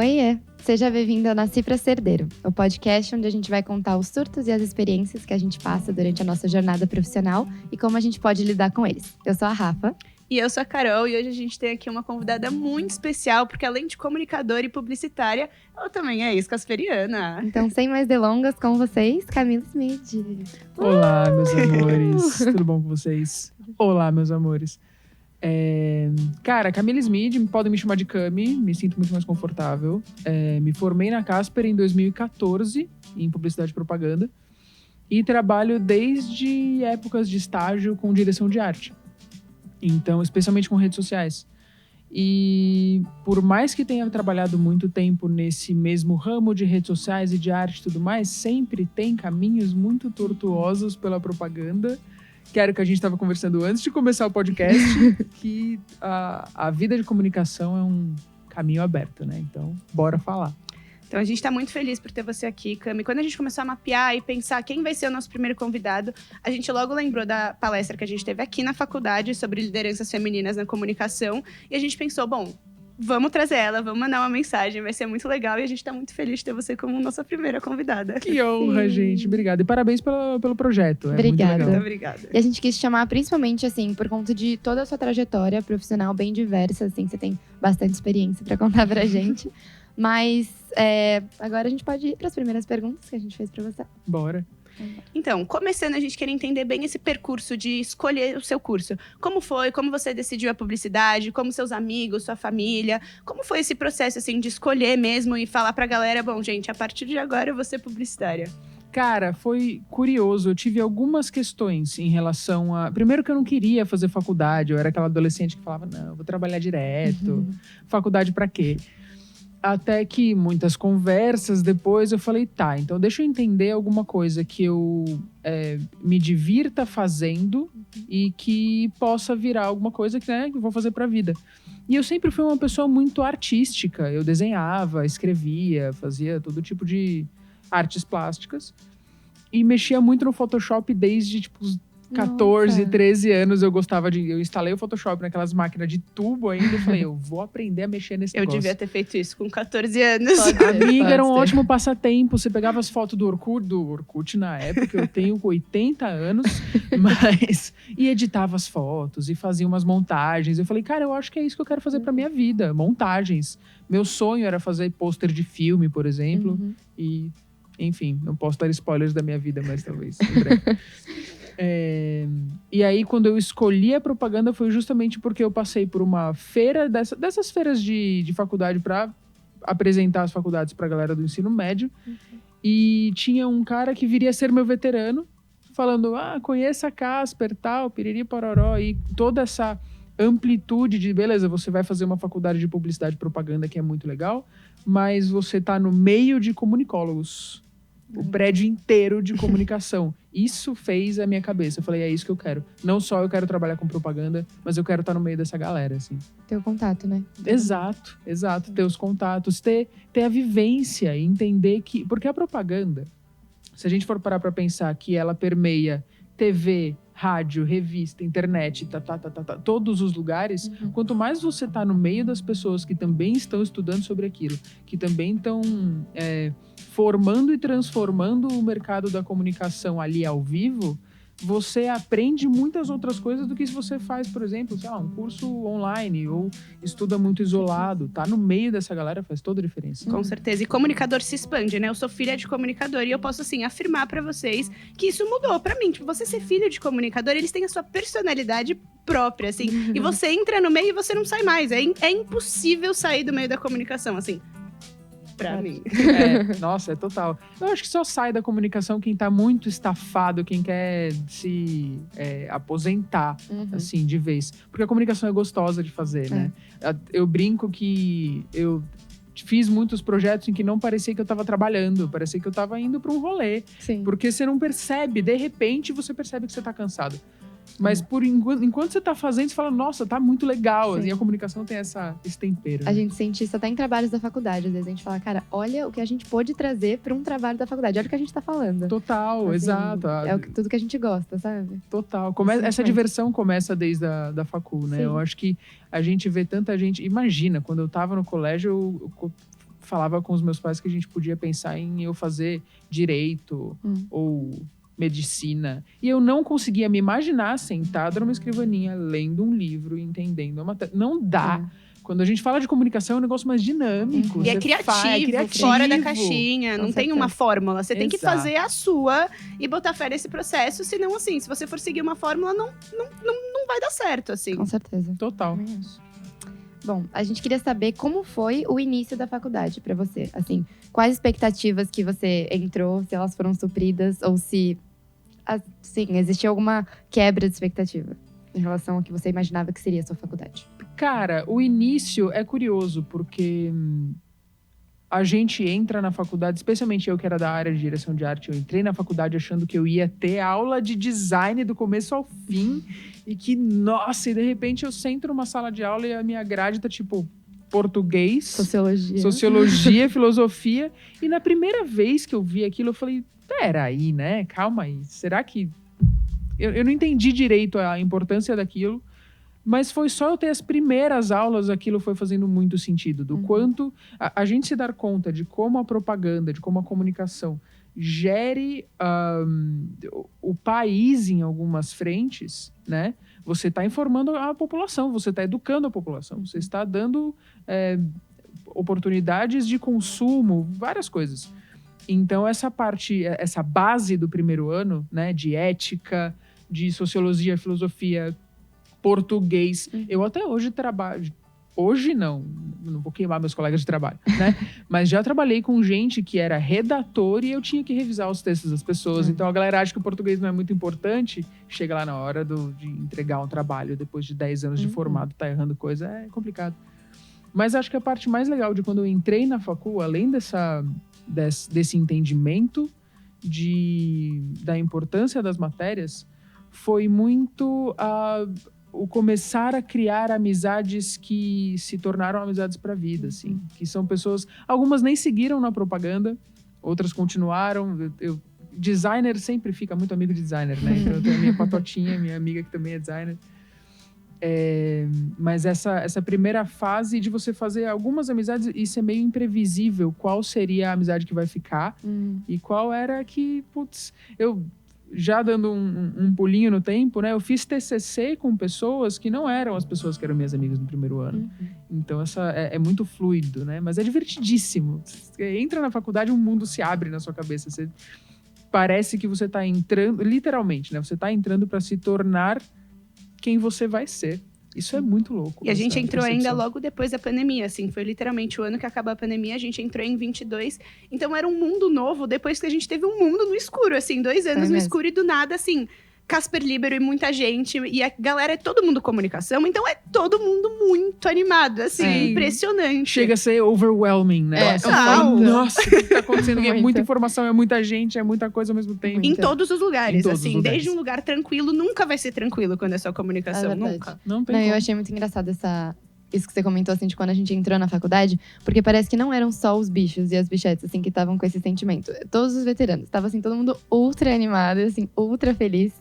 Oiê! Seja bem-vindo ao Nasci Pra Ser Herdeiro, o podcast onde a gente vai contar os surtos e as experiências que a gente passa durante a nossa jornada profissional e como a gente pode lidar com eles. Eu sou a Rafa. E eu sou a Carol, e hoje a gente tem aqui uma convidada muito especial, porque além de comunicadora e publicitária, ela também é ex-casperiana. Então, sem mais delongas, com vocês, Camila Smith. Olá, meus amores. Tudo bom com vocês? Olá, meus amores. Cara, Camila Smith, podem me chamar de Cami, me sinto muito mais confortável. Me formei na Casper em 2014, em publicidade e propaganda. E trabalho desde épocas de estágio com direção de arte. Então, especialmente com redes sociais. E por mais que tenha trabalhado muito tempo nesse mesmo ramo de redes sociais e de arte e tudo mais, sempre tem caminhos muito tortuosos pela propaganda. Que era o que a gente estava conversando antes de começar o podcast, que a vida de comunicação é um caminho aberto, né? Então, bora falar. Então, a gente está muito feliz por ter você aqui, Cami. Quando a gente começou a mapear e pensar quem vai ser o nosso primeiro convidado, a gente logo lembrou da palestra que a gente teve aqui na faculdade sobre lideranças femininas na comunicação. E a gente pensou, bom, vamos trazer ela, vamos mandar uma mensagem, vai ser muito legal. E a gente está muito feliz de ter você como nossa primeira convidada. Que honra, gente. Obrigado. E parabéns pelo projeto. Obrigada. Muito legal. Obrigada. E a gente quis te chamar principalmente, assim, por conta de toda a sua trajetória profissional bem diversa, assim, você tem bastante experiência para contar pra gente. Mas agora a gente pode ir para as primeiras perguntas que a gente fez para você. Bora. Então, começando, a gente queria entender bem esse percurso de escolher o seu curso. Como foi? Como você decidiu a publicidade? Como seus amigos, sua família? Como foi esse processo, assim, de escolher mesmo e falar pra galera, bom, gente, a partir de agora eu vou ser publicitária? Cara, foi curioso. Eu tive algumas questões em relação a... Primeiro que eu não queria fazer faculdade. Eu era aquela adolescente que falava, não, eu vou trabalhar direto. Faculdade pra quê? Até que muitas conversas depois eu falei, tá, então deixa eu entender alguma coisa que eu me divirta fazendo e que possa virar alguma coisa que eu vou fazer pra vida. E eu sempre fui uma pessoa muito artística. Eu desenhava, escrevia, fazia todo tipo de artes plásticas. E mexia muito no Photoshop desde, tipo, os 14, 13 anos eu instalei o Photoshop naquelas máquinas de tubo ainda e falei, eu vou aprender a mexer nesse negócio. Eu devia ter feito isso com 14 anos. Amiga, era um ótimo passatempo. Você pegava as fotos do Orkut na época, eu tenho 80 anos, e editava as fotos e fazia umas montagens. Eu falei, cara, eu acho que é isso que eu quero fazer pra minha vida, montagens. Meu sonho era fazer pôster de filme, por exemplo, e, enfim, não posso dar spoilers da minha vida, mas talvez em breve. E aí, quando eu escolhi a propaganda, foi justamente porque eu passei por uma feira, dessas feiras de faculdade para apresentar as faculdades para a galera do ensino médio. E tinha um cara que viria a ser meu veterano, falando, conheça a Casper, tal, piriri, pororó. E toda essa amplitude de, beleza, você vai fazer uma faculdade de publicidade e propaganda, que é muito legal, mas você tá no meio de comunicólogos. O prédio inteiro de comunicação. Isso fez a minha cabeça. Eu falei, é isso que eu quero. Não só eu quero trabalhar com propaganda, mas eu quero estar no meio dessa galera, assim. Ter o contato, né? Exato. Ter os contatos, ter a vivência e entender que... Porque a propaganda, se a gente for parar pra pensar que ela permeia TV, rádio, revista, internet, todos os lugares, quanto mais você tá no meio das pessoas que também estão estudando sobre aquilo, que também estão formando e transformando o mercado da comunicação ali ao vivo, você aprende muitas outras coisas do que se você faz, por exemplo, sei lá, um curso online ou estuda muito isolado. Tá no meio dessa galera faz toda a diferença. Com certeza. E comunicador se expande, né? Eu sou filha de comunicador e eu posso, assim, afirmar pra vocês que isso mudou pra mim. Tipo, você ser filho de comunicador, eles têm a sua personalidade própria, assim. E você entra no meio e você não sai mais. É impossível sair do meio da comunicação, assim. Pra mim. Nossa, é total. Eu acho que só sai da comunicação quem tá muito estafado, quem quer se aposentar, assim, de vez. Porque a comunicação é gostosa de fazer, né? Eu brinco que eu fiz muitos projetos em que não parecia que eu tava trabalhando, parecia que eu tava indo pra um rolê. Sim. Porque você não percebe, de repente você percebe que você tá cansado. Mas enquanto você tá fazendo, você fala, nossa, tá muito legal. Sim. E a comunicação tem esse tempero. A gente sente isso até em trabalhos da faculdade. Às vezes a gente fala, cara, olha o que a gente pôde trazer pra um trabalho da faculdade. Olha o que a gente tá falando. Total, assim, exato. Tudo que a gente gosta, sabe? Total. Essa diversão começa desde da facul, né? Sim. Eu acho que a gente vê tanta gente... Imagina, quando eu tava no colégio, eu falava com os meus pais que a gente podia pensar em eu fazer direito ou medicina. E eu não conseguia me imaginar sentada numa escrivaninha, lendo um livro e entendendo a matéria. Não dá. Quando a gente fala de comunicação, é um negócio mais dinâmico. E é criativo, fora da caixinha. Não tem uma fórmula. Você tem que fazer a sua e botar fé nesse processo. Senão, assim, se você for seguir uma fórmula, não vai dar certo, assim. Com certeza. Total. Bom, a gente queria saber como foi o início da faculdade pra você. Assim, quais expectativas que você entrou, se elas foram supridas ou se, assim, existiu alguma quebra de expectativa em relação ao que você imaginava que seria a sua faculdade. Cara, o início é curioso, porque a gente entra na faculdade, especialmente eu que era da área de direção de arte, eu entrei na faculdade achando que eu ia ter aula de design do começo ao fim, e que, nossa, e de repente eu sento numa sala de aula e a minha grade tá tipo português, sociologia, filosofia, e na primeira vez que eu vi aquilo eu falei, peraí, né, calma aí, será que... Eu não entendi direito a importância daquilo, mas foi só eu ter as primeiras aulas, aquilo foi fazendo muito sentido. Do quanto a gente se dar conta de como a propaganda, de como a comunicação gere o país em algumas frentes, né? Você está informando a população, você está educando a população, você está dando oportunidades de consumo, várias coisas. Então, essa parte, essa base do primeiro ano, né? De ética, de sociologia, filosofia, português. Eu até hoje trabalho... Hoje não vou queimar meus colegas de trabalho, né? Mas já trabalhei com gente que era redator e eu tinha que revisar os textos das pessoas. Então a galera acha que o português não é muito importante. Chega lá na hora de entregar um trabalho, depois de 10 anos de formado, tá errando coisa, é complicado. Mas acho que a parte mais legal de quando eu entrei na facul, além desse entendimento da importância das matérias, foi muito o começar a criar amizades que se tornaram amizades para a vida, assim. Que são pessoas... Algumas nem seguiram na propaganda, outras continuaram. Designer sempre fica muito amigo de designer, né? Então eu tenho a minha patotinha, minha amiga que também é designer. Mas essa primeira fase de você fazer algumas amizades, isso é meio imprevisível. Qual seria a amizade que vai ficar e qual era que... Putz, eu... Já dando um pulinho no tempo, né? Eu fiz TCC com pessoas que não eram as pessoas que eram minhas amigas no primeiro ano. Então, é muito fluido, né? Mas é divertidíssimo. Você entra na faculdade, um mundo se abre na sua cabeça. Parece que você está entrando... Literalmente, né? Você está entrando para se tornar quem você vai ser. Isso é muito louco. E a gente entrou ainda logo depois da pandemia, assim. Foi literalmente o ano que acabou a pandemia. A gente entrou em 22. Então, era um mundo novo depois que a gente teve um mundo no escuro, assim. 2 anos no escuro e do nada, assim... Casper Libero e muita gente. E a galera é todo mundo comunicação. Então, é todo mundo muito animado, assim. Impressionante. Chega a ser overwhelming, né? Nossa, o que tá acontecendo? É muita informação, é muita gente, é muita coisa ao mesmo tempo. Em todos os lugares, assim. Desde um lugar tranquilo, nunca vai ser tranquilo quando é só comunicação. Nunca. Não, eu achei muito engraçado isso que você comentou, assim, de quando a gente entrou na faculdade, porque parece que não eram só os bichos e as bichetes, assim, que estavam com esse sentimento. Todos os veteranos. Tava, assim, todo mundo ultra animado, assim, ultra feliz.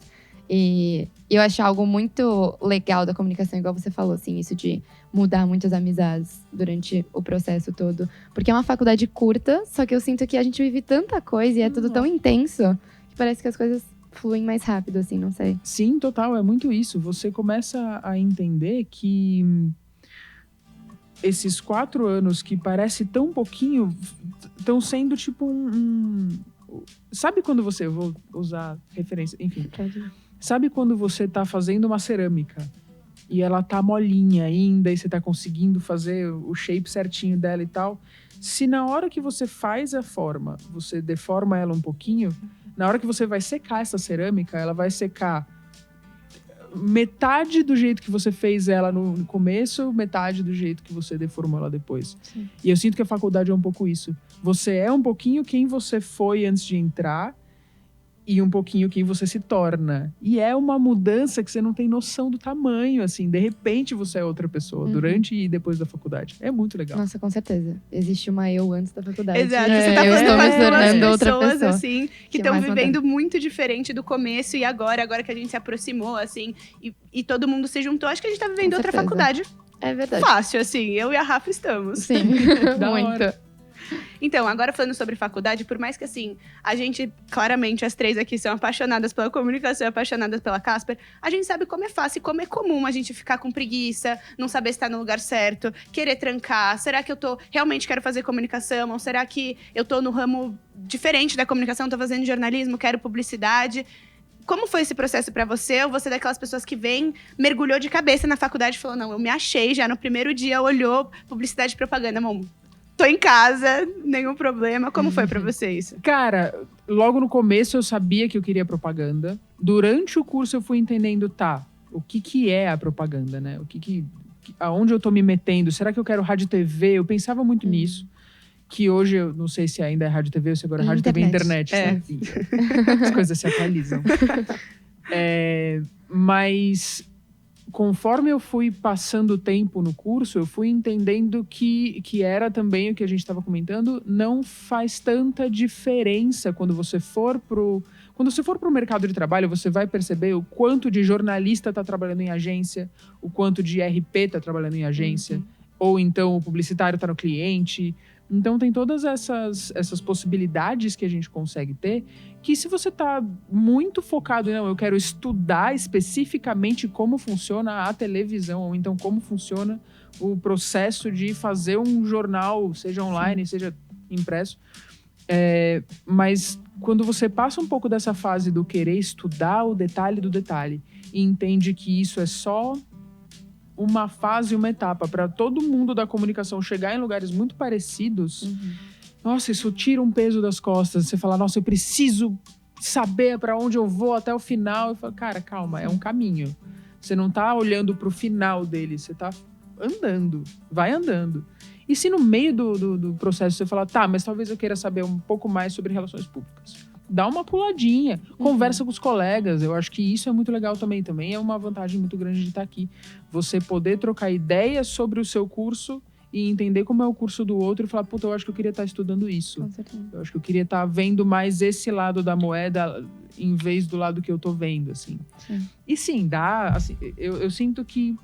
E eu acho algo muito legal da comunicação, igual você falou, assim, isso de mudar muitas amizades durante o processo todo. Porque é uma faculdade curta, só que eu sinto que a gente vive tanta coisa e é tudo tão intenso, que parece que as coisas fluem mais rápido, assim, não sei. Sim, total, é muito isso. Você começa a entender que esses 4 anos que parece tão pouquinho, estão sendo tipo Sabe quando você... Eu vou usar referência, enfim... Sabe quando você tá fazendo uma cerâmica e ela tá molinha ainda e você tá conseguindo fazer o shape certinho dela e tal? Se na hora que você faz a forma, você deforma ela um pouquinho, na hora que você vai secar essa cerâmica, ela vai secar metade do jeito que você fez ela no começo, metade do jeito que você deformou ela depois. Sim. E eu sinto que a faculdade é um pouco isso. Você é um pouquinho quem você foi antes de entrar, e um pouquinho quem você se torna. E é uma mudança que você não tem noção do tamanho, assim. De repente você é outra pessoa, durante e depois da faculdade. É muito legal. Nossa, com certeza. Existe uma eu antes da faculdade. Exato. Você tá falando com duas pessoas, assim, que estão vivendo muito diferente do começo e agora que a gente se aproximou, assim, e todo mundo se juntou. Acho que a gente tá vivendo outra faculdade. É verdade. Fácil, assim. Eu e a Rafa estamos. Sim, muito. Então, agora falando sobre faculdade, por mais que, assim, a gente, claramente, as três aqui são apaixonadas pela comunicação, apaixonadas pela Casper, a gente sabe como é fácil e como é comum a gente ficar com preguiça, não saber estar no lugar certo, querer trancar. Será que eu realmente quero fazer comunicação? Ou será que eu tô no ramo diferente da comunicação, tô fazendo jornalismo, quero publicidade? Como foi esse processo pra você? Ou você é daquelas pessoas que mergulhou de cabeça na faculdade e falou, não, eu me achei já no primeiro dia, olhou publicidade e propaganda, amor, tô em casa, nenhum problema. Como foi pra você isso? Cara, logo no começo eu sabia que eu queria propaganda. Durante o curso eu fui entendendo, o que é a propaganda, né? Aonde eu tô me metendo? Será que eu quero rádio e TV? Eu pensava muito nisso. Que hoje, eu não sei se ainda é rádio e TV ou se agora é rádio, TV e internet. Né? As coisas se atualizam. Mas conforme eu fui passando o tempo no curso, eu fui entendendo que era também o que a gente estava comentando, não faz tanta diferença quando você for pro mercado de trabalho, você vai perceber o quanto de jornalista está trabalhando em agência, o quanto de RP está trabalhando em agência, ou então o publicitário está no cliente. Então tem todas essas possibilidades que a gente consegue ter, que se você está muito focado em, não, eu quero estudar especificamente como funciona a televisão, ou então como funciona o processo de fazer um jornal, seja online, seja impresso. Mas quando você passa um pouco dessa fase do querer estudar o detalhe do detalhe e entende que isso é só uma fase, uma etapa para todo mundo da comunicação chegar em lugares muito parecidos, nossa, isso tira um peso das costas. Você fala, nossa, eu preciso saber para onde eu vou até o final. Eu falo, cara, calma, é um caminho. Você não tá olhando pro final dele, você tá andando, vai andando. E se no meio do processo você falar, mas talvez eu queira saber um pouco mais sobre relações públicas, dá uma puladinha, conversa com os colegas. Eu acho que isso é muito legal também. Também é uma vantagem muito grande de estar aqui. Você poder trocar ideias sobre o seu curso e entender como é o curso do outro e falar, puta, eu acho que eu queria estar estudando isso. Com certeza. Eu acho que eu queria estar vendo mais esse lado da moeda em vez do lado que eu tô vendo, assim. Sim. E sim, dá, assim, eu sinto que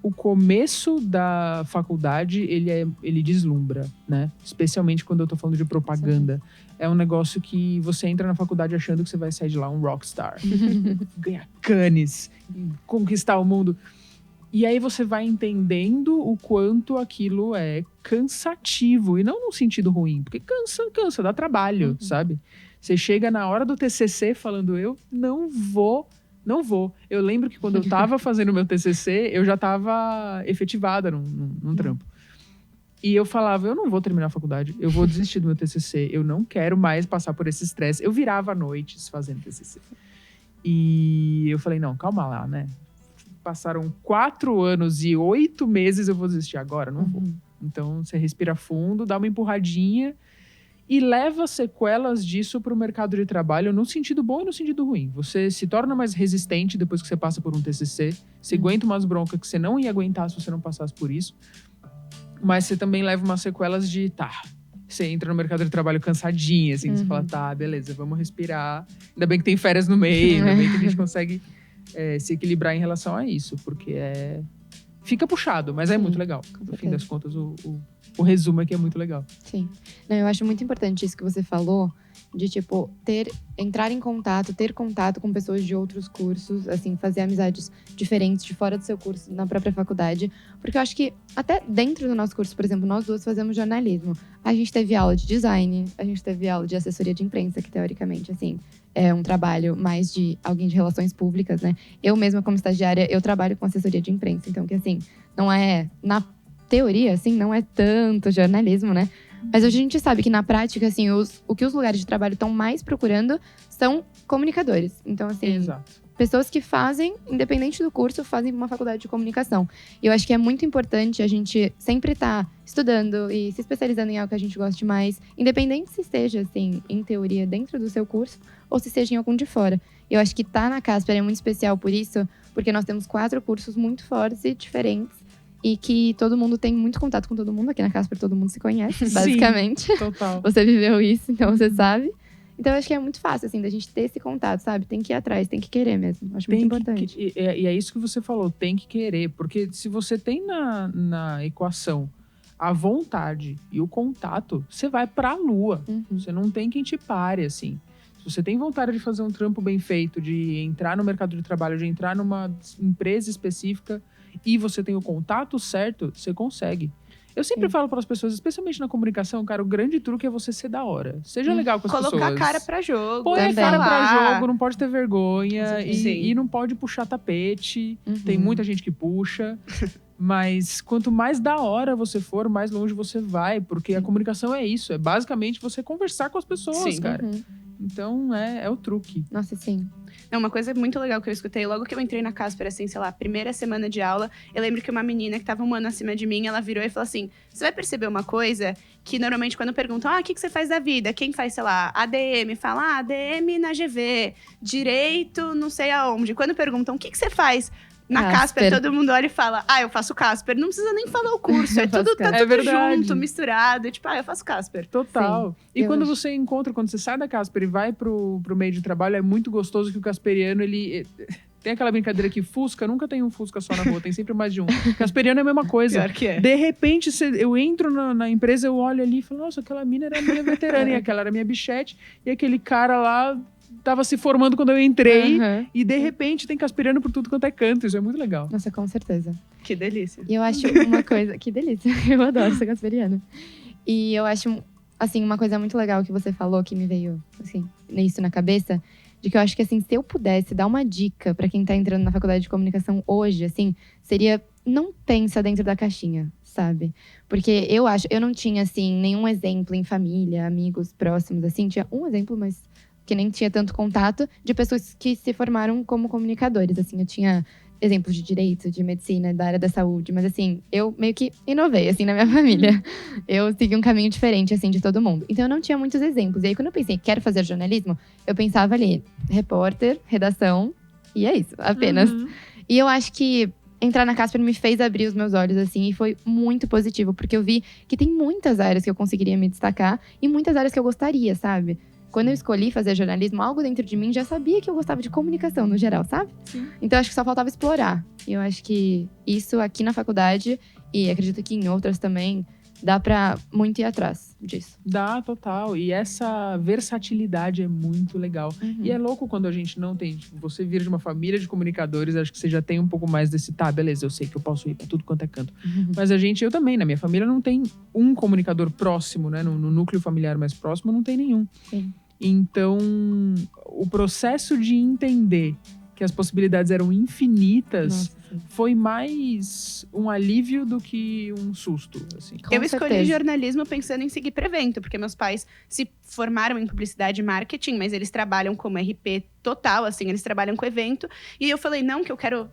o começo da faculdade, ele deslumbra, né? Especialmente quando eu tô falando de propaganda. É um negócio que você entra na faculdade achando que você vai sair de lá um rockstar. Ganhar Cannes, conquistar o mundo. E aí você vai entendendo o quanto aquilo é cansativo. E não no sentido ruim, porque cansa, dá trabalho, sabe? Você chega na hora do TCC falando, eu não vou. Eu lembro que quando eu tava fazendo meu TCC, eu já tava efetivada num trampo. E eu falava, eu não vou terminar a faculdade, eu vou desistir do meu TCC, eu não quero mais passar por esse estresse. Eu virava noites fazendo TCC. E eu falei, não, calma lá, né? Passaram 4 anos e 8 meses, eu vou desistir agora? Não vou. Então, você respira fundo, dá uma empurradinha e leva sequelas disso para o mercado de trabalho no sentido bom e no sentido ruim. Você se torna mais resistente depois que você passa por um TCC. Você aguenta umas broncas que você não ia aguentar se você não passasse por isso. Mas você também leva umas sequelas de, você entra no mercado de trabalho cansadinha, assim. Você fala, beleza, vamos respirar. Ainda bem que tem férias no meio, ainda bem que a gente consegue se equilibrar em relação a isso. Porque fica puxado, mas é muito legal. No fim das contas, o resumo é que é muito legal. Sim. Não, eu acho muito importante isso que você falou, de, tipo, entrar em contato, ter contato com pessoas de outros cursos, assim, fazer amizades diferentes de fora do seu curso, na própria faculdade. Porque eu acho que, até dentro do nosso curso, por exemplo, nós duas fazemos jornalismo. A gente teve aula de design, a gente teve aula de assessoria de imprensa, que teoricamente, assim, é um trabalho mais de alguém de relações públicas, né? Eu mesma, como estagiária, eu trabalho com assessoria de imprensa. Então, que assim, não é... Na teoria, assim, não é tanto jornalismo, né? Mas hoje a gente sabe que na prática, assim, o que os lugares de trabalho estão mais procurando são comunicadores. Então, assim, pessoas que fazem, independente do curso, fazem uma faculdade de comunicação. E eu acho que é muito importante a gente sempre estar estudando e se especializando em algo que a gente goste mais, independente se seja, assim, em teoria, dentro do seu curso, ou se seja em algum de fora. Eu acho que tá na Casper é muito especial por isso, porque nós temos 4 cursos muito fortes e diferentes, e que todo mundo tem muito contato com todo mundo. Aqui na Casper todo mundo se conhece, basicamente. Sim, total. Você viveu isso, então você sabe. Então eu acho que é muito fácil, assim, da gente ter esse contato, sabe? Tem que ir atrás, tem que querer mesmo. Acho muito importante. E é isso que você falou, tem que querer. Porque se você tem na equação a vontade e o contato, você vai pra lua. Você não tem quem te pare, assim. Se você tem vontade de fazer um trampo bem feito, de entrar no mercado de trabalho, de entrar numa empresa específica e você tem o contato certo, você consegue. Eu sempre falo para as pessoas, especialmente na comunicação, cara, o grande truque é você ser da hora. Seja legal com as pessoas. Colocar a cara pra jogo. Põe a cara pra jogo, não pode ter vergonha Sim. e não pode puxar tapete. Tem muita gente que puxa. Mas quanto mais da hora você for, mais longe você vai. Porque a comunicação é isso. É basicamente você conversar com as pessoas, cara. Então, é o truque. Nossa, sim. É uma coisa muito legal que eu escutei logo que eu entrei na Casper, assim, sei lá, primeira semana de aula. Eu lembro que uma menina que tava um ano acima de mim, ela virou e falou assim: você vai perceber uma coisa que normalmente quando perguntam, o que você faz da vida? Quem faz, sei lá, ADM? Fala, ADM na GV, direito não sei aonde. Quando perguntam, o que você faz? Na Casper, todo mundo olha e fala, eu faço Casper. Não precisa nem falar o curso, tá tudo junto, misturado. Tipo, eu faço Casper. Total. Sim, e quando você encontra, quando você sai da Casper e vai pro meio de trabalho, é muito gostoso que o casperiano, ele... Tem aquela brincadeira que Fusca, nunca tem um Fusca só na rua, tem sempre mais de um. Casperiano é a mesma coisa. Pior que é. De repente, eu entro na empresa, eu olho ali e falo, nossa, aquela mina era minha veterana, e aquela era minha bichete, e aquele cara lá tava se formando quando eu entrei, e de repente tem casperiano por tudo quanto é canto, isso é muito legal. Nossa, com certeza. Que delícia. E eu acho uma coisa... Que delícia, eu adoro ser casperiana. E eu acho, assim, uma coisa muito legal que você falou, que me veio, assim, isso na cabeça, de que eu acho que, assim, se eu pudesse dar uma dica pra quem tá entrando na faculdade de comunicação hoje, assim, seria não pensa dentro da caixinha, sabe? Porque eu não tinha, assim, nenhum exemplo em família, amigos próximos, assim, tinha um exemplo, mas que nem tinha tanto contato, de pessoas que se formaram como comunicadores, assim, eu tinha exemplos de direito, de medicina, da área da saúde, mas assim, eu meio que inovei, assim, na minha família. Eu segui um caminho diferente, assim, de todo mundo. Então eu não tinha muitos exemplos. E aí quando eu pensei, quero fazer jornalismo, eu pensava ali, repórter, redação, e é isso, apenas. E eu acho que entrar na Casper me fez abrir os meus olhos, assim, e foi muito positivo, porque eu vi que tem muitas áreas que eu conseguiria me destacar e muitas áreas que eu gostaria, sabe? Quando eu escolhi fazer jornalismo, algo dentro de mim já sabia que eu gostava de comunicação no geral, sabe? Sim. Então, acho que só faltava explorar. E eu acho que isso aqui na faculdade, e acredito que em outras também, dá pra muito ir atrás disso. Dá, total. E essa versatilidade é muito legal. E é louco quando a gente não tem... Tipo, você vir de uma família de comunicadores, acho que você já tem um pouco mais desse... Tá, beleza, eu sei que eu posso ir pra tudo quanto é canto. Mas eu também, na minha família não tem um comunicador próximo, né? No núcleo familiar mais próximo, não tem nenhum. Sim. Então, o processo de entender que as possibilidades eram infinitas foi mais um alívio do que um susto, assim. Eu escolhi jornalismo pensando em seguir prevento, porque meus pais se formaram em publicidade e marketing, mas eles trabalham como RP total, assim, eles trabalham com evento. E eu falei, não, que eu quero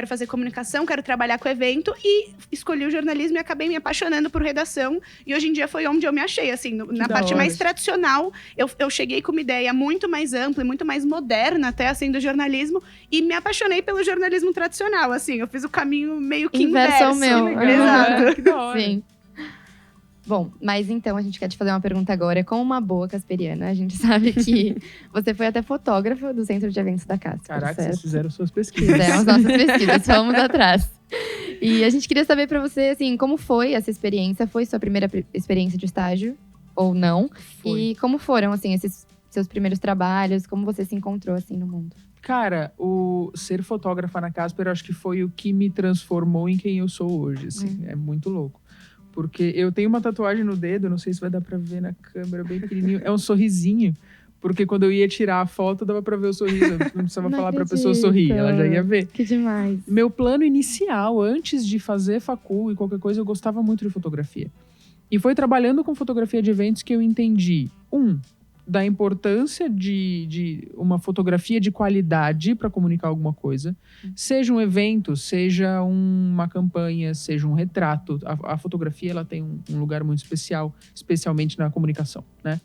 fazer comunicação, quero trabalhar com evento. E escolhi o jornalismo e acabei me apaixonando por redação. E hoje em dia foi onde eu me achei, assim, na parte mais tradicional. Eu cheguei com uma ideia muito mais ampla e muito mais moderna, até, assim, do jornalismo. E me apaixonei pelo jornalismo tradicional, assim. Eu fiz o caminho meio que inverso. Ao meu. Exato. Que da hora. Sim. Bom, mas então a gente quer te fazer uma pergunta agora. Como uma boa casperiana, a gente sabe que você foi até fotógrafa do Centro de Eventos da Casper. Caraca, certo? vocês fizeram suas pesquisas. Fizemos nossas pesquisas, fomos atrás. E a gente queria saber pra você, assim, como foi essa experiência? Foi sua primeira experiência de estágio ou não? Foi. E como foram, assim, esses seus primeiros trabalhos? Como você se encontrou, assim, no mundo? Cara, o ser fotógrafa na Casper, eu acho que foi o que me transformou em quem eu sou hoje, assim. É muito louco. Porque eu tenho uma tatuagem no dedo, não sei se vai dar pra ver na câmera, bem pequenininho. É um sorrisinho. Porque quando eu ia tirar a foto, dava pra ver o sorriso. Eu não precisava falar pra pessoa sorrir, ela já ia ver. Que demais. Meu plano inicial, antes de fazer facul e qualquer coisa, eu gostava muito de fotografia. E foi trabalhando com fotografia de eventos que eu entendi, da importância de uma fotografia de qualidade para comunicar alguma coisa. Seja um evento, seja uma campanha, seja um retrato. A fotografia ela tem um lugar muito especial, especialmente na comunicação, né?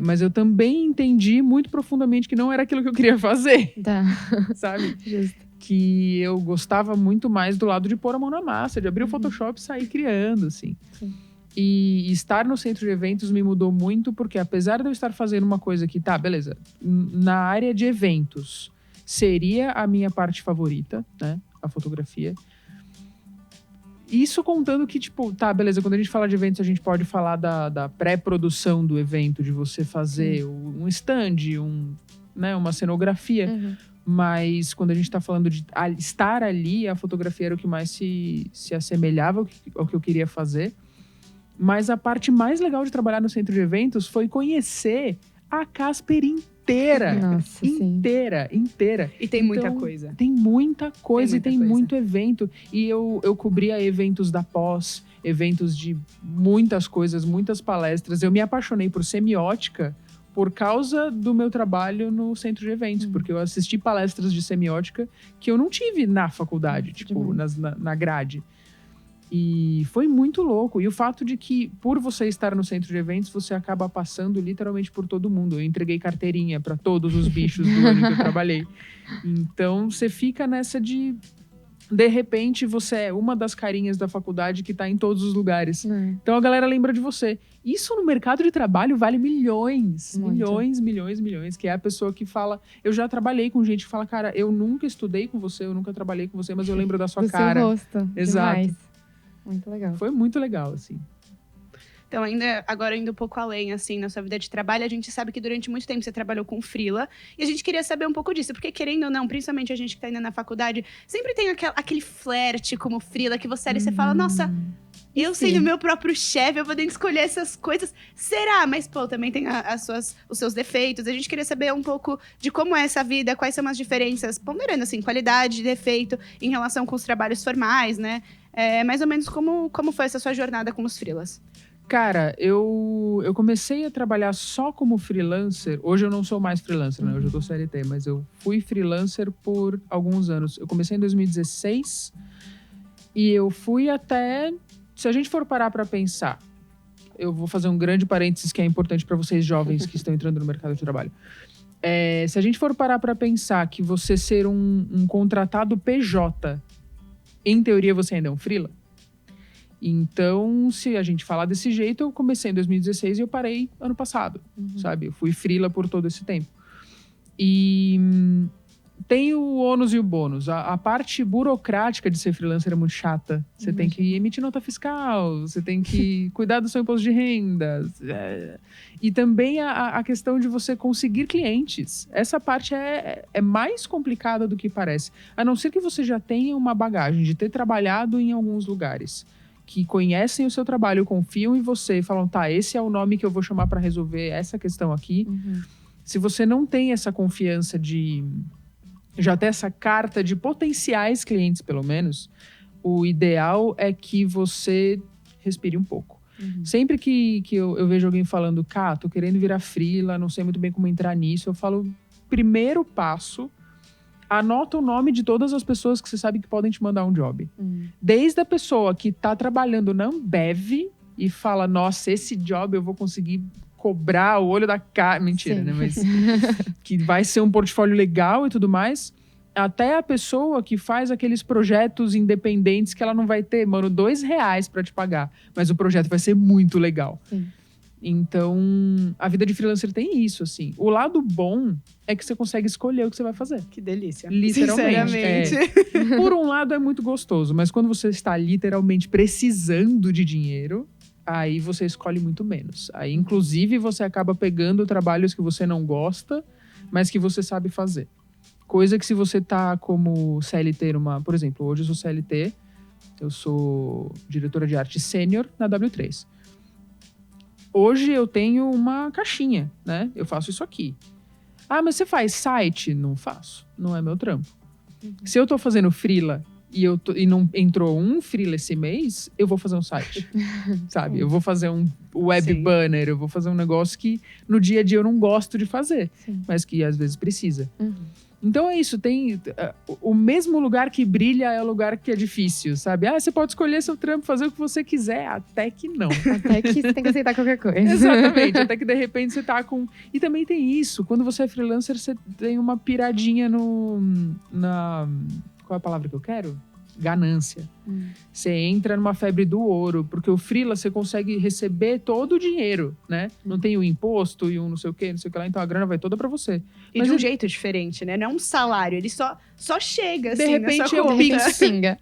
Mas eu também entendi muito profundamente que não era aquilo que eu queria fazer. Tá. Sabe? Justo. Que eu gostava muito mais do lado de pôr a mão na massa, de abrir o Photoshop e sair criando, assim. Sim. E estar no centro de eventos me mudou muito, porque apesar de eu estar fazendo uma coisa que, tá, beleza, na área de eventos seria a minha parte favorita, né, a fotografia. Isso contando que, tipo, tá, beleza, quando a gente fala de eventos, a gente pode falar da pré-produção do evento, de você fazer um stand, uma cenografia. Uhum. Mas quando a gente tá falando de estar ali, a fotografia era o que mais se assemelhava ao que eu queria fazer. Mas a parte mais legal de trabalhar no centro de eventos foi conhecer a Casper inteira. Nossa, sim. Inteira. E tem muita coisa. Tem muita coisa e tem coisa. muito evento. E eu cobria eventos da pós, eventos de muitas coisas, muitas palestras. Eu me apaixonei por semiótica por causa do meu trabalho no centro de eventos. Porque eu assisti palestras de semiótica que eu não tive na faculdade, tipo, na grade. E foi muito louco. E o fato de que, por você estar no centro de eventos, você acaba passando literalmente por todo mundo. Eu entreguei carteirinha para todos os bichos do ano que eu trabalhei. Então, você fica nessa de repente, você é uma das carinhas da faculdade que tá em todos os lugares. Então, a galera lembra de você. Isso no mercado de trabalho vale milhões. Muito. Milhões. Que é a pessoa que fala... Eu já trabalhei com gente que fala, cara, eu nunca estudei com você, eu nunca trabalhei com você, mas eu lembro da sua do cara. seu rosto. Exato. Demais. Muito legal. Foi muito legal, assim. Então, agora indo um pouco além, assim, na sua vida de trabalho, a gente sabe que durante muito tempo você trabalhou com freela, e a gente queria saber um pouco disso, porque querendo ou não, principalmente a gente que tá ainda na faculdade, sempre tem aquele flerte como freela, que você olha e você fala, nossa, eu sendo meu próprio chefe, eu podendo escolher essas coisas, será? Mas, pô, também tem os seus defeitos, a gente queria saber um pouco de como é essa vida, quais são as diferenças, ponderando, assim, qualidade, defeito, em relação com os trabalhos formais, né? Mais ou menos como foi essa sua jornada com os freelas? Cara, eu comecei a trabalhar só como freelancer. Hoje eu não sou mais freelancer, né? Hoje eu tô CLT, mas eu fui freelancer por alguns anos. Eu comecei em 2016 e eu fui até... Se a gente for parar pra pensar, eu vou fazer um grande parênteses que é importante pra vocês jovens que estão entrando no mercado de trabalho. Se a gente for parar pra pensar que você ser um contratado PJ, em teoria você ainda é um freela. Então, se a gente falar desse jeito, eu comecei em 2016 e eu parei ano passado, sabe? Eu fui freela por todo esse tempo. E tem o ônus e o bônus. A parte burocrática de ser freelancer é muito chata. Você tem que emitir nota fiscal, você tem que cuidar do seu imposto de renda. E também a questão de você conseguir clientes. Essa parte é mais complicada do que parece. A não ser que você já tenha uma bagagem de ter trabalhado em alguns lugares que conhecem o seu trabalho, confiam em você e falam, tá, esse é o nome que eu vou chamar para resolver essa questão aqui. Se você não tem essa confiança de já ter essa carta de potenciais clientes, pelo menos, o ideal é que você respire um pouco. Sempre que eu vejo alguém falando, cá, tô querendo virar freela, não sei muito bem como entrar nisso, eu falo, primeiro passo, anota o nome de todas as pessoas que você sabe que podem te mandar um job. Desde a pessoa que tá trabalhando na Ambev e fala, nossa, esse job eu vou conseguir cobrar o olho da cara. Mentira, né? Mas que vai ser um portfólio legal e tudo mais. Até a pessoa que faz aqueles projetos independentes que ela não vai ter, mano, R$2 pra te pagar. Mas o projeto vai ser muito legal. Então, a vida de freelancer tem isso, assim. O lado bom é que você consegue escolher o que você vai fazer. Que delícia. Literalmente. Sinceramente. Por um lado é muito gostoso, mas quando você está literalmente precisando de dinheiro, aí você escolhe muito menos. Aí, inclusive, você acaba pegando trabalhos que você não gosta, mas que você sabe fazer. Coisa que se você tá como CLT por exemplo, hoje eu sou CLT, eu sou diretora de arte sênior na W3. Hoje eu tenho uma caixinha, né? Eu faço isso aqui. Ah, mas você faz site? Não faço. Não é meu trampo. Se eu tô fazendo freela e não entrou um freela esse mês, eu vou fazer um site. Sabe? Eu vou fazer um web banner, eu vou fazer um negócio que no dia a dia eu não gosto de fazer, mas que às vezes precisa. Então é isso, tem o mesmo lugar que brilha é o lugar que é difícil, sabe? Ah, você pode escolher seu trampo, fazer o que você quiser, até que não. Até que você tem que aceitar qualquer coisa. Exatamente, até que de repente você tá com... E também tem isso, quando você é freelancer, você tem uma piradinha Qual é a palavra que eu quero? ganância. Você entra numa febre do ouro, porque o freela você consegue receber todo o dinheiro, né? Não tem o imposto e não sei o que lá, então a grana vai toda pra você. E Mas de um jeito diferente, né? Não é um salário, ele só chega, assim, de repente na sua é um conta. Pix. Pinga.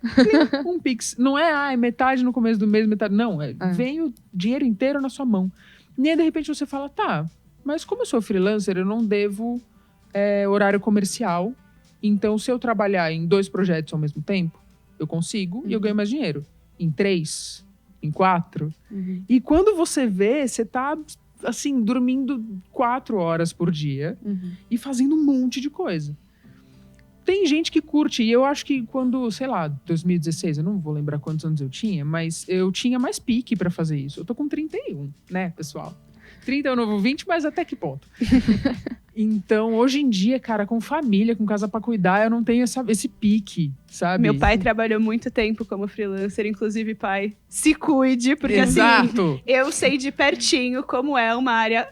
Um Pix. Não é metade no começo do mês, metade. Não, vem o dinheiro inteiro na sua mão. E aí, de repente, você fala, tá, mas como eu sou freelancer, eu não devo horário comercial. Então, se eu trabalhar em 2 projetos ao mesmo tempo, eu consigo e eu ganho mais dinheiro. Em 3, em 4. E quando você vê, você tá, assim, dormindo 4 horas por dia e fazendo um monte de coisa. Tem gente que curte, e eu acho que quando, sei lá, 2016, eu não vou lembrar quantos anos eu tinha, mas eu tinha mais pique pra fazer isso. Eu tô com 31, né, pessoal? 30 é o novo 20, mas até que ponto? Então, hoje em dia, cara, com família, com casa pra cuidar, eu não tenho esse pique, sabe? Meu pai trabalhou muito tempo como freelancer, inclusive, pai, se cuide, porque assim, Exato! eu sei de pertinho como é uma área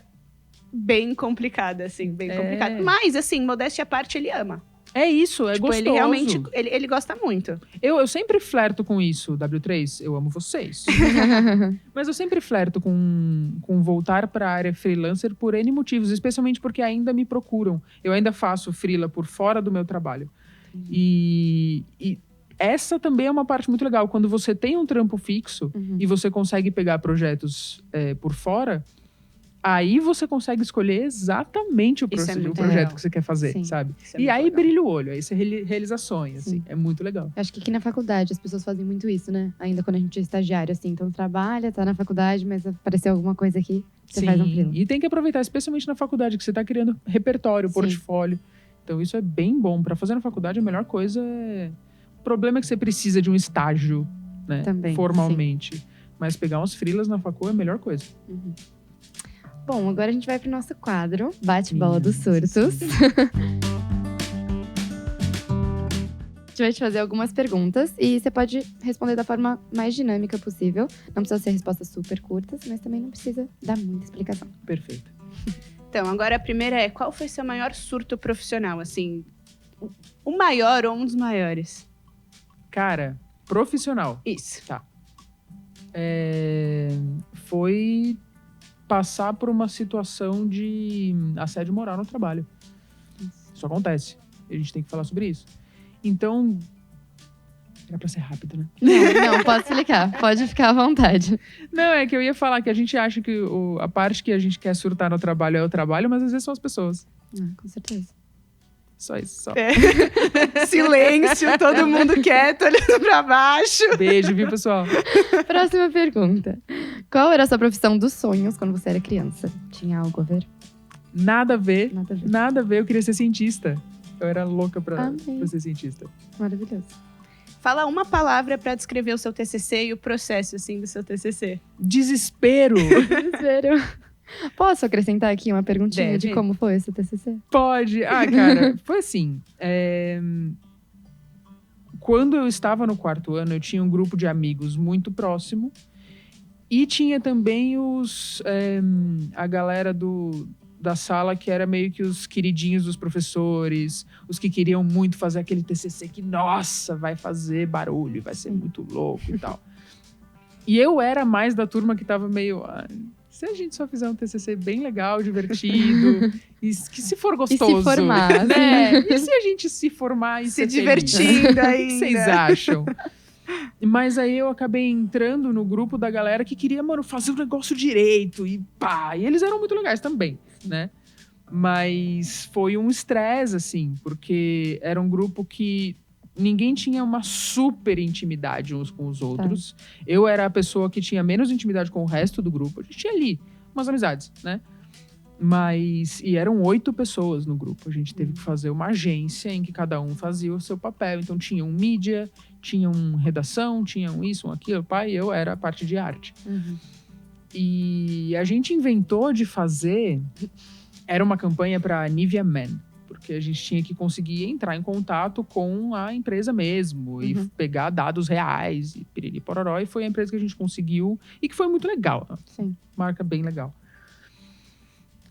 bem complicada, assim, bem complicada. Mas, assim, modéstia à parte, ele ama. É isso, é gostoso. Ele realmente, ele gosta muito. Eu sempre flerto com isso, W3, eu amo vocês. Mas eu sempre flerto com voltar para a área freelancer por N motivos, especialmente porque ainda me procuram. Eu ainda faço freela por fora do meu trabalho. E essa também é uma parte muito legal. Quando você tem um trampo fixo e você consegue pegar projetos por fora, aí você consegue escolher exatamente o projeto legal. que você quer fazer, Sim. sabe? Isso é E muito aí legal. brilha o olho, aí você realiza sonhos, assim. É muito legal. Acho que aqui na faculdade as pessoas fazem muito isso, né? Ainda quando a gente é estagiário, assim. Então trabalha, tá na faculdade, mas apareceu alguma coisa aqui, você faz um freela. E tem que aproveitar, especialmente na faculdade, que você tá criando repertório, Sim. portfólio. Então isso é bem bom. Pra fazer na faculdade, a melhor coisa é... O problema é que você precisa de um estágio, né? Também, Formalmente. Mas pegar uns freelas na facu é a melhor coisa. Bom, agora a gente vai pro nosso quadro, Bate-Bola dos Surtos. Sim. A gente vai te fazer algumas perguntas e você pode responder da forma mais dinâmica possível. Não precisa ser respostas super curtas, mas também não precisa dar muita explicação. Perfeito. Então, agora a primeira é, qual foi seu maior surto profissional, assim? O maior ou um dos maiores? Cara, profissional. Isso. Foi passar por uma situação de assédio moral no trabalho. Isso acontece. A gente tem que falar sobre isso. Então, era pra ser rápido, né? Não, pode explicar. Pode ficar à vontade. Não, é que eu ia falar que a gente acha que a parte que a gente quer surtar no trabalho é o trabalho, mas às vezes são as pessoas. Com certeza. Só isso, só. Silêncio, todo mundo quieto, olhando pra baixo. Beijo, viu, pessoal? Próxima pergunta. Qual era a sua profissão dos sonhos quando você era criança? Tinha algo a ver? Nada a ver. Nada a ver. Nada a ver, eu queria ser cientista. Eu era louca pra Amei. ser cientista. Maravilhoso. Fala uma palavra pra descrever o seu TCC e o processo, assim, do seu TCC. Desespero. Desespero. Posso acrescentar aqui uma perguntinha de Deve. como foi esse TCC? Pode. Ah, cara, foi assim. Quando eu estava no 4º ano, eu tinha um grupo de amigos muito próximo. E tinha também a galera da sala que era meio que os queridinhos dos professores. Os que queriam muito fazer aquele TCC que, nossa, vai fazer barulho, vai ser muito louco e tal. E eu era mais da turma que tava meio... se a gente só fizer um TCC bem legal, divertido, e que se for gostoso... E se formar. Né? E se a gente se formar e Se ser divertindo feliz? ainda. O que vocês acham? Mas aí eu acabei entrando no grupo da galera que queria, mano, fazer o negócio direito. E pá! E eles eram muito legais também, né? Mas foi um estresse, assim, porque era um grupo que ninguém tinha uma super intimidade uns com os outros. Eu era a pessoa que tinha menos intimidade com o resto do grupo. A gente tinha ali umas amizades, né? E eram 8 pessoas no grupo. A gente teve que fazer uma agência em que cada um fazia o seu papel. Então tinha um mídia, tinha um redação, tinha um isso, um aquilo. Eu era a parte de arte. E a gente inventou de fazer... Era uma campanha para Nivea Men. Porque a gente tinha que conseguir entrar em contato com a empresa mesmo. E pegar dados reais. E piriri pororó. E foi a empresa que a gente conseguiu. E que foi muito legal. Sim. Marca bem legal.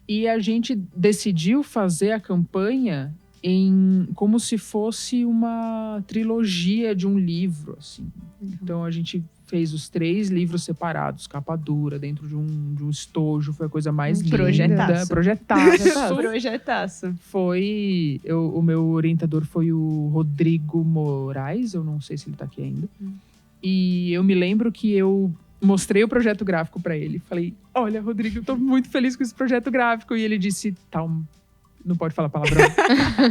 E a gente decidiu fazer a campanha como se fosse uma trilogia de um livro, assim. Então a gente fez os 3 livros separados, capa dura, dentro de um estojo. Foi a coisa mais linda. Projetaço. O meu orientador foi o Rodrigo Moraes, eu não sei se ele tá aqui ainda. E eu me lembro que eu mostrei o projeto gráfico pra ele. Falei, olha, Rodrigo, eu tô muito feliz com esse projeto gráfico. E ele disse, não pode falar palavrão.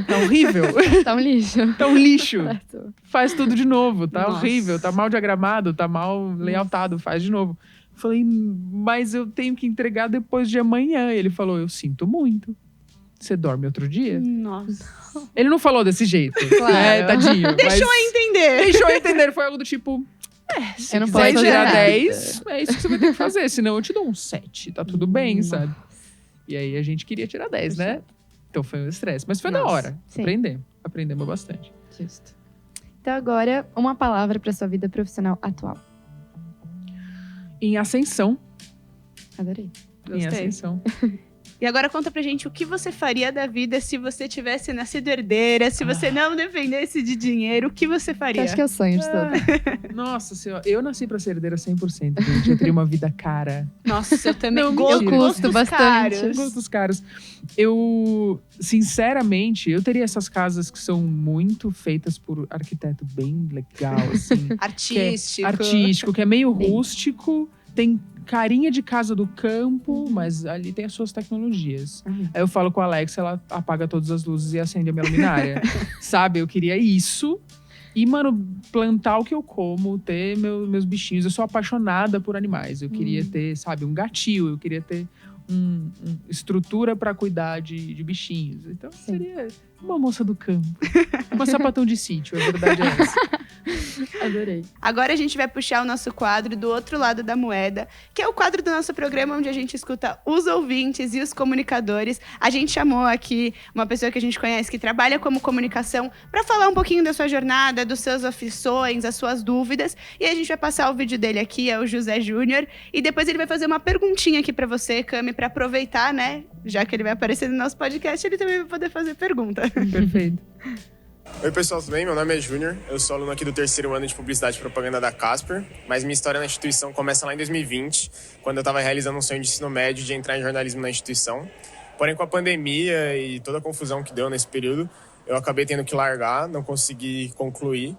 Tá horrível. Tá um lixo. Tá um lixo. Certo. Faz tudo de novo. Tá Nossa. horrível. Tá mal diagramado. Tá mal layoutado. Faz de novo. Falei, mas eu tenho que entregar depois de amanhã. Ele falou, eu sinto muito. Você dorme outro dia? Nossa. Ele não falou desse jeito. Claro. Tadinho. Deixou eu entender. Deixou eu entender. Foi algo do tipo... Se Eu não quiser posso tirar fazer 10, é isso que você vai ter que fazer. Senão eu te dou um 7. Tá tudo bem, sabe? E aí a gente queria tirar 10, né? Então foi um estresse. Mas foi da hora. Sim. Aprendemos bastante. Justo. Então agora, uma palavra pra sua vida profissional atual. Em ascensão. Adorei. Em Gostei. ascensão. E agora conta pra gente o que você faria da vida se você tivesse nascido herdeira, se você não dependesse de dinheiro, o que você Que faria? acho que é o sonho de todo. Nossa senhora, eu nasci pra ser herdeira 100%, gente. Eu teria uma vida cara. Nossa, eu também. Não, Gosto mentira. Custo bastante. caros. Gostos caros. Eu, sinceramente, eu teria essas casas que são muito feitas por arquiteto bem legal, assim. Artístico. Artístico, que é meio Bem. rústico, tem carinha de casa do campo, mas ali tem as suas tecnologias. Aí eu falo com a Alexa, ela apaga todas as luzes e acende a minha luminária. Sabe? Eu queria isso. E, mano, plantar o que eu como, ter meus bichinhos. Eu sou apaixonada por animais. Eu queria ter, sabe, um gatil. Eu queria ter estrutura pra cuidar de bichinhos. Então, seria uma moça do campo. Uma sapatão de sítio, a verdade é essa. Adorei. Agora a gente vai puxar o nosso quadro do outro lado da moeda, que é o quadro do nosso programa onde a gente escuta os ouvintes e os comunicadores. A gente chamou aqui uma pessoa que a gente conhece que trabalha como comunicação para falar um pouquinho da sua jornada, dos seus aflições, as suas dúvidas. E a gente vai passar o vídeo dele aqui, é o José Júnior, e depois ele vai fazer uma perguntinha aqui para você, Cami, para aproveitar, né? Já que ele vai aparecer no nosso podcast, ele também vai poder fazer pergunta. Perfeito. Oi pessoal, tudo bem? Meu nome é Júnior, eu sou aluno aqui do 3º ano de Publicidade e Propaganda da Casper, mas minha história na instituição começa lá em 2020, quando eu estava realizando um sonho de ensino médio de entrar em jornalismo na instituição. Porém, com a pandemia e toda a confusão que deu nesse período, eu acabei tendo que largar, não consegui concluir.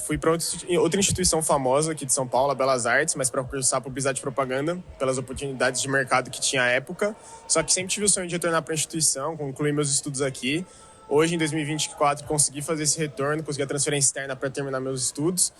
Fui para outra instituição famosa aqui de São Paulo, a Belas Artes, mas para cursar Publicidade e Propaganda, pelas oportunidades de mercado que tinha à época. Só que sempre tive o sonho de retornar para a instituição, concluir meus estudos aqui. Hoje, em 2024, consegui fazer esse retorno, consegui a transferência externa para terminar meus estudos.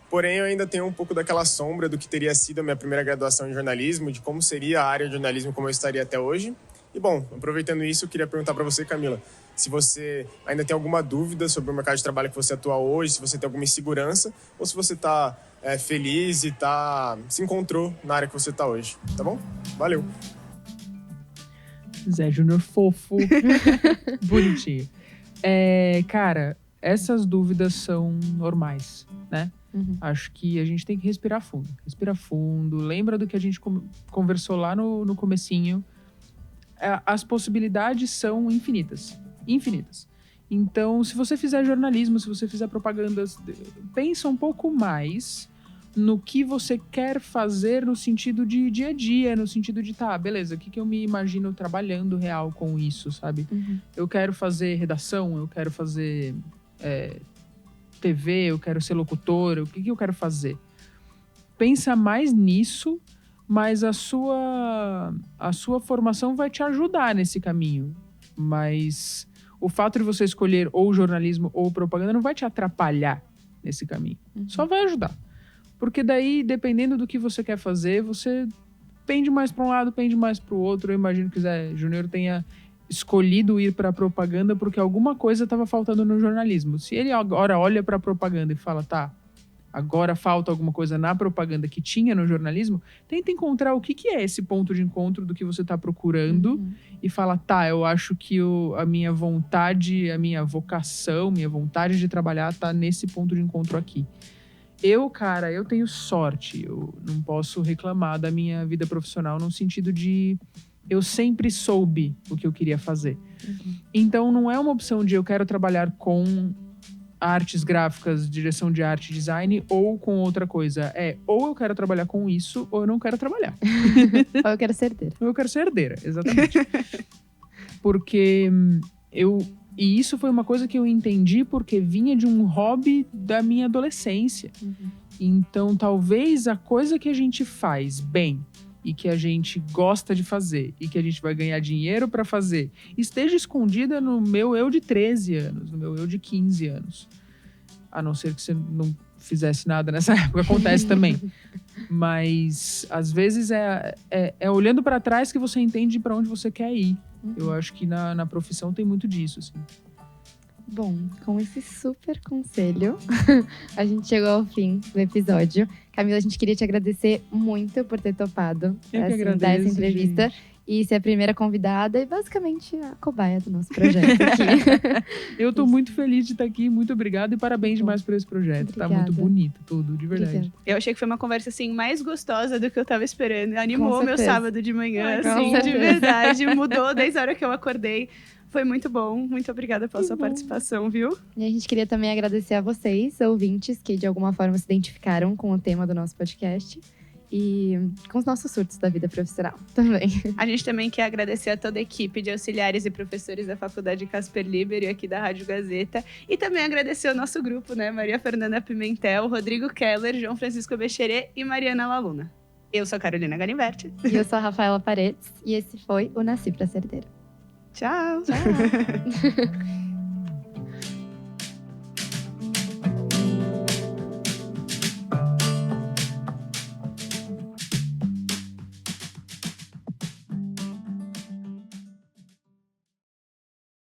Porém, eu ainda tenho um pouco daquela sombra do que teria sido a minha primeira graduação em jornalismo, de como seria a área de jornalismo, como eu estaria até hoje. E, bom, aproveitando isso, eu queria perguntar para você, Camila, se você ainda tem alguma dúvida sobre o mercado de trabalho que você atua hoje, se você tem alguma insegurança, ou se você está feliz e se encontrou na área que você está hoje. Tá bom? Valeu! Zé Júnior fofo. Bonitinho. Cara, essas dúvidas são normais, né? Acho que a gente tem que respirar fundo. Respira fundo. Lembra do que a gente conversou lá no comecinho. As possibilidades são infinitas. Infinitas. Então, se você fizer jornalismo, se você fizer propagandas, pensa um pouco mais no que você quer fazer no sentido de dia a dia, no sentido de, beleza, o que eu me imagino trabalhando real com isso, sabe? Eu quero fazer redação, eu quero fazer TV, eu quero ser locutor, o que eu quero fazer? Pensa mais nisso, mas a sua formação vai te ajudar nesse caminho. Mas o fato de você escolher ou jornalismo ou propaganda não vai te atrapalhar nesse caminho. Só vai ajudar. Porque daí, dependendo do que você quer fazer, você pende mais para um lado, pende mais para o outro. Eu imagino que o Zé Júnior tenha escolhido ir para a propaganda porque alguma coisa estava faltando no jornalismo. Se ele agora olha para a propaganda e fala, agora falta alguma coisa na propaganda que tinha no jornalismo, tenta encontrar o que é esse ponto de encontro do que você está procurando e fala, eu acho que a minha vontade, a minha vocação, minha vontade de trabalhar está nesse ponto de encontro aqui. Eu tenho sorte, eu não posso reclamar da minha vida profissional no sentido de eu sempre soube o que eu queria fazer. Então, não é uma opção de eu quero trabalhar com artes gráficas, direção de arte, design, ou com outra coisa. Ou eu quero trabalhar com isso, ou eu não quero trabalhar. Ou eu quero ser herdeira. Ou eu quero ser herdeira, exatamente. Porque E isso foi uma coisa que eu entendi porque vinha de um hobby da minha adolescência. Então, talvez a coisa que a gente faz bem e que a gente gosta de fazer e que a gente vai ganhar dinheiro para fazer esteja escondida no meu eu de 13 anos, no meu eu de 15 anos. A não ser que você não fizesse nada nessa época, acontece também. Mas, às vezes, é olhando para trás que você entende para onde você quer ir. Eu acho que na profissão tem muito disso, assim. Bom, com esse super conselho, a gente chegou ao fim do episódio. Camila, a gente queria te agradecer muito por ter topado dar essa entrevista. Gente. E ser a primeira convidada e basicamente a cobaia do nosso projeto aqui. Eu tô muito feliz de estar aqui, muito obrigada e parabéns demais por esse projeto. Obrigada. Tá muito bonito tudo, de verdade. Obrigada. Eu achei que foi uma conversa, assim, mais gostosa do que eu tava esperando. Animou Com meu certeza. sábado de manhã, Com assim, de certeza. verdade. Mudou desde a hora que eu acordei. Foi muito bom. Muito obrigada pela sua bom. participação, viu? E a gente queria também agradecer a vocês, ouvintes, que de alguma forma se identificaram com o tema do nosso podcast. E com os nossos surtos da vida profissional também. A gente também quer agradecer a toda a equipe de auxiliares e professores da Faculdade Casper Liber e aqui da Rádio Gazeta. E também agradecer o nosso grupo, né? Maria Fernanda Pimentel, Rodrigo Keller, João Francisco Becheret e Mariana Laluna. Eu sou a Carolina Galimberti. E eu sou a Rafaela Paredes. E esse foi o Nasci Pra Ser Herdeira. Tchau! Tchau!